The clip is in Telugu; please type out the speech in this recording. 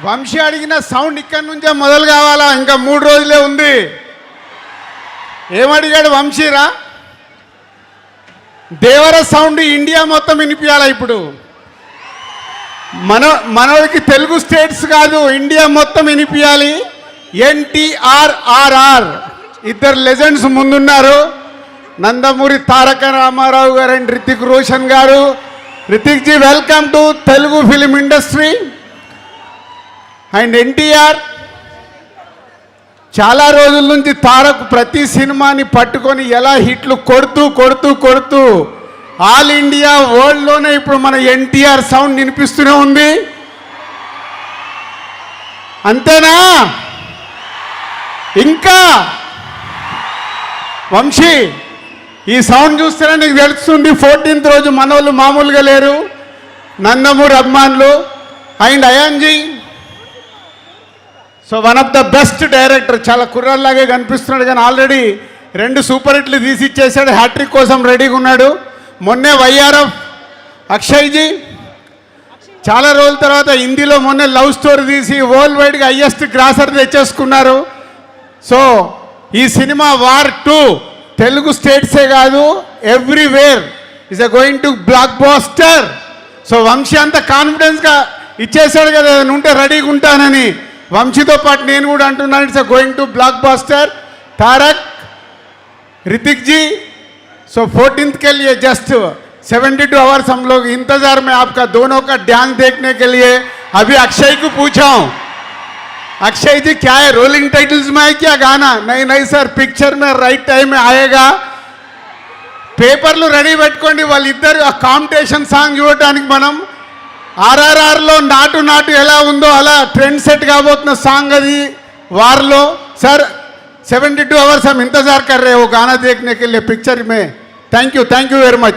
వంశీ అడిగిన సౌండ్ ఇక్కడి నుంచే మొదలు కావాలా? ఇంకా 3 రోజులే ఉంది. ఏమడిగాడు వంశీరా? దేవర సౌండ్ ఇండియా మొత్తం వినిపించాలా? ఇప్పుడు మనోడికి తెలుగు స్టేట్స్ కాదు, ఇండియా మొత్తం వినిపించాలి. NTRRR ఇద్దరు లెజెండ్స్ ముందున్నారు, నందమూరి తారక రామారావు గారు అండ్ రితిక్ రోషన్ గారు. Hrithik ji, welcome to Telugu film industry. And NTR చాలా రోజుల నుంచి తారక్ ప్రతి సినిమాని పట్టుకొని ఎలా హిట్లు కొడుతూ కొడుతూ కొడుతూ ఆల్ ఇండియా వరల్డ్లోనే ఇప్పుడు మన NTR సౌండ్ వినిపిస్తూనే ఉంది. అంతేనా? ఇంకా వంశీ, ఈ సౌండ్ చూస్తేనే నీకు తెలుస్తుంది 14th రోజు మనోళ్ళు మామూలుగా లేరు, నందమూరి అభిమానులు. అండ్ అయాన్జీ, so one of the best director, చాలా కుర్రాల్లాగే కనిపిస్తున్నాడు కానీ ఆల్రెడీ 2 సూపర్ హిట్లు తీసి ఇచ్చేసాడు, హ్యాట్రిక్ కోసం రెడీగా ఉన్నాడు. మొన్నే YRF అక్షయ్జీ చాలా రోజుల తర్వాత హిందీలో మొన్నే లవ్ స్టోరీ తీసి వరల్డ్ వైడ్గా హైయెస్ట్ గ్రాసర్ తెచ్చేసుకున్నారు. సో ఈ సినిమా వార్ 2 తెలుగు స్టేట్సే కాదు, everywhere is going to blockbuster. So Vamshi అంత కాన్ఫిడెన్స్గా ఇచ్చేసాడు కదా, ఉంటే రెడీగా ఉంటానని. వంశీతో పాటు నేను కూడా అంటున్నాను, it's going to blockbuster. Tarak, Hrithik ji, so 14th के लिए जस्ट 72 आवर्स हम लोग इंतजार में आपका दोनों का डांस देखने के लिए. अभी अक्षय को पूछा हूँ, अक्षय जी क्या है, रोलिंग टाइटल्स में है क्या गाना? नहीं नहीं सर, पिक्चर में राइट टाइम में आएगा. పేపర్లు రెడీ పెట్టుకోండి, వాళ్ళిద్దరు ఆ కాంపిటీషన్ సాంగ్ చూడటానికి. మనం RRRలో నాటు నాటు ఎలా ఉందో అలా ట్రెండ్ సెట్ కాబోతున్న సాంగ్ అది వార్లో. सर 72 आवर्स हम इंतजार कर रहे हैं वो गाना देखने के लिए पिक्चर में. Thank you very much.